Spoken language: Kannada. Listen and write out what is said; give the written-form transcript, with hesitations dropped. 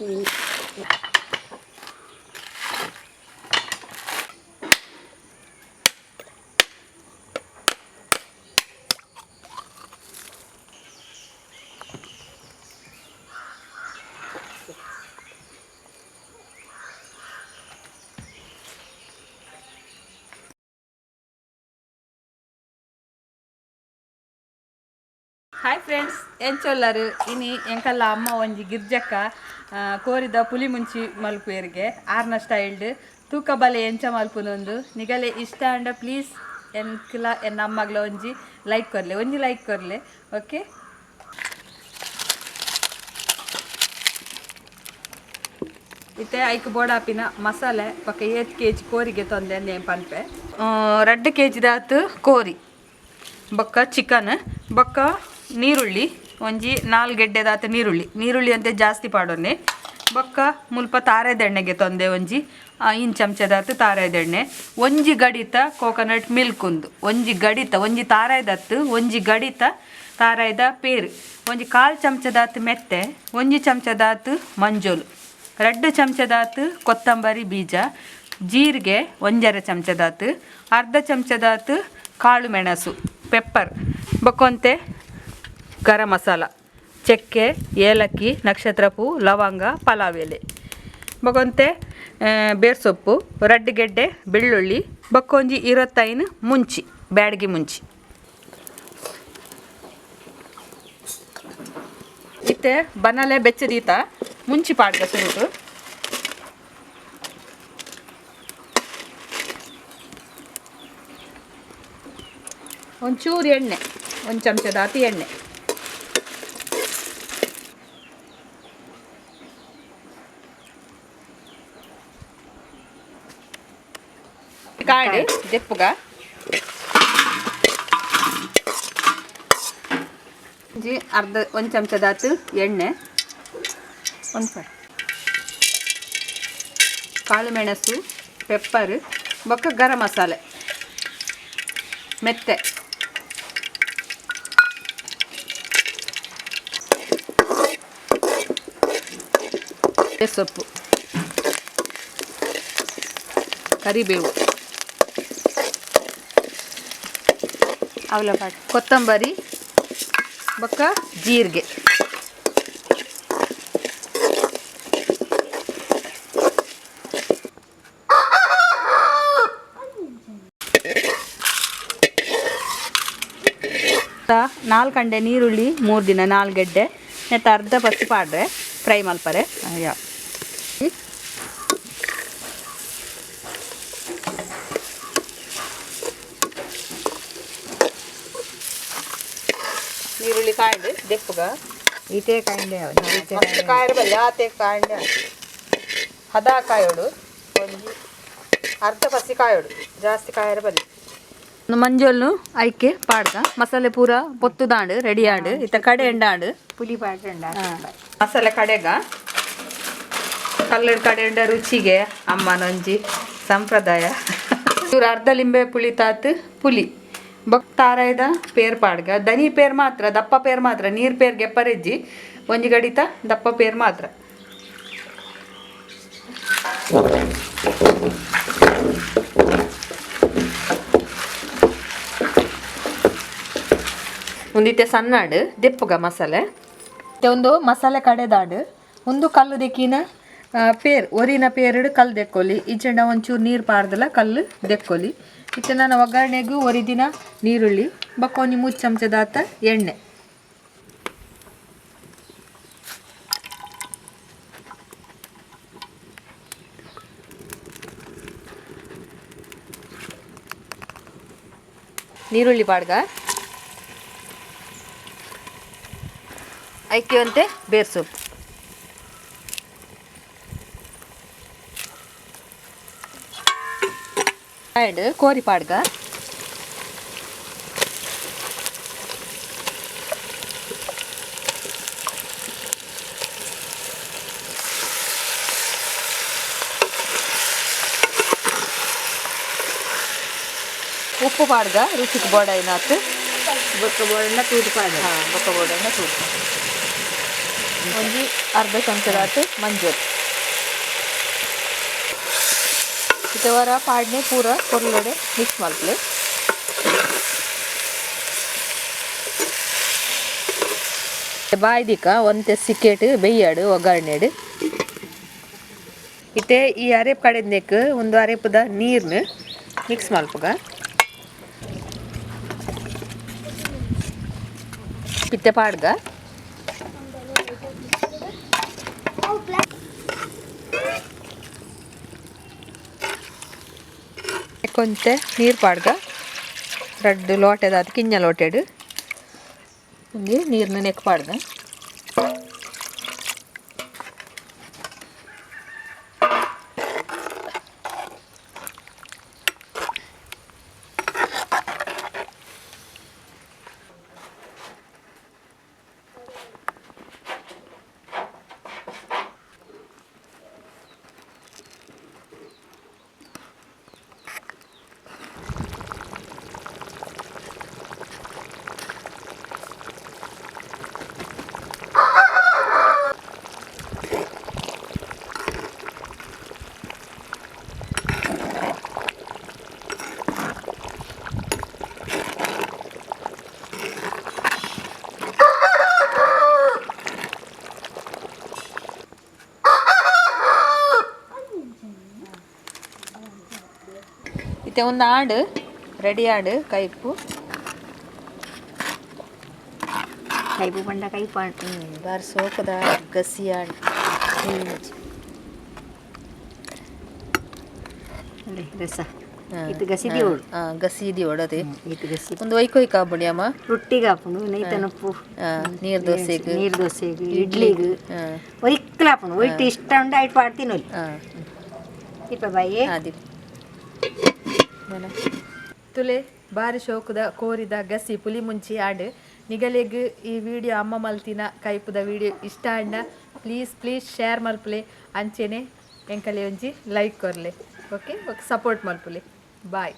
ಹಾಯ್ ಫ್ರೆಂಡ್ಸ್ ಎಂಚೊಲ್ಲರು ಇನಿ ಎಂಕಲ್ಲ ಅಮ್ಮ ಒಂಜಿ ಗಿರ್ಜಕ್ಕ ಕೋರಿದ ಪುಲಿ ಮುಂಚಿ ಮಲ್ಪುವೆರ್ಗೆ ಆರ್ನ ಸ್ಟೈಲ್ಡ್ ತೂಕ ಬಲೆ ಎಂಚ ಮಲ್ಪುನೊಂದು ನಿಗಲೆ ಇಷ್ಟ ಅಂಡ ಪ್ಲೀಸ್ ಎಂಕಲ ಎನ್ನ ಅಮ್ಮಗ್ಲ ಒಂಜಿ ಲೈಕ್ ಕೊರ್ಲೆ ಓಕೆ. ಇತ್ತೆ ಐಕ್ ಬೋಡಾಪಿನ ಮಸಾಲೆ ಪಕ್ಕ 8 kg ಕೋರಿಗೆ ತೊಂದೆ ನೇಮ್ ಪನ್ಪೆ 2 kg ದಾತು ಕೋರಿ ಬೊಕ್ಕ ಚಿಕನ್ ಬೊಕ್ಕ ನೀರುಳ್ಳಿ ಒಂಜಿ 4 ಗೆಡ್ಡೆದಾತ ನೀರುಳ್ಳಿ ಅಂತೆ ಜಾಸ್ತಿ ಪಾಡೊನ್ನೆ ಬೊಕ್ಕ ಮುಲ್ಪ ತಾರೆದೆಣ್ಣೆಗೆ ತೊಂದೆ ಒಂಜಿ 1 ಚಮಚದಾತು ತಾರೆದೆಣ್ಣೆ ಒಂಜಿ ಗಡಿತ ಕೋಕೋನಟ್ ಮಿಲ್ಕ್ ಒಂಜಿ ತಾರಾಯ್ದತ್ತು ಒಂಜಿ ಗಡಿತ ತಾರಾಯ್ದ ಪೇರು ಒಂಜಿ 1/4 ಚಮಚದಾತು ಮೆತ್ತೆ 1 ಚಮಚದಾತು ಮಂಜೋಲು 2 ಚಮಚದಾತು ಕೊತ್ತಂಬರಿ ಬೀಜ ಜೀರಿಗೆ 1/2 ಚಮಚದಾತು ಅರ್ಧ ಚಮಚದಾತು ಕಾಳು ಮೆಣಸು ಪೆಪ್ಪರ್ ಬೊಕ್ಕೊಂತೆ ಗರಂ ಮಸಾಲ ಚಕ್ಕೆ ಏಲಕ್ಕಿ ನಕ್ಷತ್ರ ಪೂ ಲವಂಗ ಪಲಾವ್ ಎಲೆ ಬೊಕೊಂತೆ ಬೇರ್ಸೊಪ್ಪು 2 ಗೆಡ್ಡೆ ಬೆಳ್ಳುಳ್ಳಿ ಬೊಕ್ಕೊಂಜಿ 25 ಮುಂಚಿ ಬ್ಯಾಡಗಿ ಮುಂಚಿ ಇತ್ತೆ ಬನಲೆ ಬೆಚ್ಚದೀತ ಮುಂಚಿ ಪಾಡ್ಗ ಸುರುಟು ಒಂಚೂರು ಎಣ್ಣೆ 1 ಚಮಚದಾತು ಎಣ್ಣೆ ಕಾಡು ದೆಪ್ಪುಗ ಅರ್ಧ 1 ಚಮಚದಾತು ಎಣ್ಣೆ ಕಾಳು ಮೆಣಸು ಪೆಪ್ಪರ್ ಬೊಕ್ಕ ಗರಂ ಮಸಾಲೆ ಮೆತ್ತೆ ಸೊಪ್ಪು ಕರಿಬೇವು ಅವಲಕಾಯಿ ಕೊತ್ತಂಬರಿ ಬೊಕ್ಕ ಜೀರಿಗೆ ನಾಲ್ಕು ಕಂಡೆ ನೀರುಳ್ಳಿ 3 ದಿನ 4 ಗೆಡ್ಡೆ ನೆತ್ತ ಅರ್ಧ ಪಚ್ಚಿ ಪಾಡ್ರೆ ಫ್ರೈ ಮಲ್ಪರೆ ಯಾ ನೀರುಳ್ಳಿ ಕಾಯ್ದು ದೆಪ್ಪುಗ ಈಟೆ ಕಾಯಿಂಡೆ ಕಾಯರ ಬಲ್ಲಿ ಆತೆ ಕಾಂಡೆ ಹದ ಕಾಯೋಡು ಒಂಜಿ ಅರ್ಧ ಪಸಿ ಕಾಯೋಡು ಜಾಸ್ತಿ ಕಾಯರ ಬಲ್ಲಿ ಮಂಜೋಲ್ನು ಐಕೆ ಪಾಡ್ಗ ಮಸಾಲೆ ಪೂರ ಪೊತ್ತುದಾಂಡು ರೆಡಿ ಆಂಡು ಇತ್ತ ಕಡೆ ಎಂಡಾಂಡು ಪುಲಿ ಪಾಡ್ರಂಡ ಮಸಾಲೆ ಕಡೆಗ ಕಲ್ಲಡ್ ಕಡೆ ಎಂಡ ರುಚಿಗೆ ಅಮ್ಮನೊಂಜಿ ಸಂಪ್ರದಾಯ ಇವ್ರು ಅರ್ಧ ಲಿಂಬೆ ಪುಳಿ ತಾತು ಪುಲಿ ಬೊಕ್ ತಾರಾಯ್ದ ಪೇರ್ ಪಾಡ್ಗ ದನಿ ಪೇರ್ ಮಾತ್ರ ದಪ್ಪ ಪೇರ್ ಮಾತ್ರ ನೀರ್ ಪೇರ್ ಗೆಪ್ಪರೆಜ್ಜಿ ಒಂಜಿ ಗಡಿತ ದಪ್ಪ ಪೇರ್ ಮಾತ್ರ ಒಂದಿತ್ತೆ ಸಣ್ಣಾಡು ದೆಪ್ಪುಗ ಮಸಾಲೆ ಒಂದು ಮಸಾಲೆ ಕಡೆದಾಡು ಒಂದು ಕಲ್ಲು ದೆಕ್ಕಿನ ಪೇರ್ ಒರಿನ ಪೇರಡು ಕಲ್ಲು ದೆಕ್ಕೊಲಿ ಈಚೆಂಡ ಒಂಚೂರು ನೀರು ಪಾರ್ದಲ್ಲ ಕಲ್ಲು ದೆಕ್ಕೊಲಿ ಇತ್ತೆ ನಾನು ಒಗ್ಗರಣೆಗೂ ಒರಿದಿನ ನೀರುಳ್ಳಿ ಬಕ್ಕೊಂಜಿ 3 ಚಮಚದಾತ ಎಣ್ಣೆ ನೀರುಳ್ಳಿ ಪಾಡ್ಗ ಐಕ್ಯವಂತೆ ಬೇರ್ಸೊಪ್ಪು ಆ್ಯಡ್ ಕೋರಿ ಪಾಡ್ಗ ಉಪ್ಪು ಪಾಡ್ಗ ರುಚಿಗೆ ಬೋಡೈನಾತು ಬೊಕ್ಕ ಬೋಡನ್ನ ತೂತು ಪಾಡ ಬೊಕ್ಕ ಬೋಡನ್ನ ತೂತು ಒಂಜಿ ಅರ್ಧ ಚಮಚದಾತು ಮಂಜೂರು ಇತವರ ಪಾಡ್ನೆ ಪೂರ ಕೊರ್ಲೊಡೆ ಮಿಕ್ಸ್ ಮಲ್ಪಲೆ ಬಾಯ್ದಿಕ್ಕ ಒಂತೆ ಸಿಕ್ಕೇಟ್ ಬೇಯ್ಯಾಡು ಒಗ್ಗರಣೆಡು ಇತ್ತೆ ಈ ಅರೆಪ್ ಕಡೆಂದೆಕ್ ಒಂದು ಅರೆಪದ ನೀರ್ನ ಮಿಕ್ಸ್ ಮಲ್ಪಗ ಇತ್ತೆ ಪಾಡ್ಗ ಕೊಂತೆ ನೀರು ಪಾಡ್ಗ ರಡ್ಡು ಲೋಟೆದಾದ ಕಿಂಜ ಲೋಟೆಡು ಒಂಜಿ ನೀರ್ನ ನೆಕ್ ಪಾಡ್ಗ ಇತ್ತೆ ಒಂದು ಆಡು ರೆಡಿ ಆಡು ಕೈಪು ಪಂಡ ಕೈಪ ಬಾರಿ ಸೋಕದ ಗಸಿ ಆಡು ರಸ ಇದು ಗಸಿ ದಿವೋಡು ಗಸಿ ದಿವೋಡು ಅದೇ ಇದು ಗಸಿ ಒಂದು ಒಯ್ಕೊಯ್ ಕಾಬುಡಿ ಅಮ್ಮ ರೊಟ್ಟಿಗೆ ಹಾಪುಂಡು ನೈತನಪ್ಪು ನೀರು ದೋಸೆಗೆ ನೀರು ದೋಸೆಗೆ ಇಡ್ಲಿಗೆ ಒಯ್ಕಲ ಹಾಪುಂಡು ಒಯ್ತು ಇಷ್ಟ ಉಂಡು ಐಟ್ ಪಾಡ್ತೀನಿ ಒಲಿ ಇಪ್ಪ ಬಾಯಿ ಅದೇ ತುಲೆ ಬಾರಿ ಶೋಕದ ಕೋರಿದ ಗಸಿ ಪುಲಿ ಮುಂಚಿ ಆಡು ನಿಗಲೆಗ್ ಈ ವಿಡಿಯೋ ಅಮ್ಮ ಮಲ್ತಿನ ಕೈಪುದ ವಿಡಿಯೋ ಇಷ್ಟ ಅಂಡ ಪ್ಲೀಸ್ ಶೇರ್ ಮಲ್ಪಲೆ ಅಂಚೆನೆ ಎಂಕಲೆ ಒಂಜಿ ಲೈಕ್ ಕೊರ್ಲೆ ಓಕೆ ಸಪೋರ್ಟ್ ಮಲ್ಪಲೆ ಬಾಯ್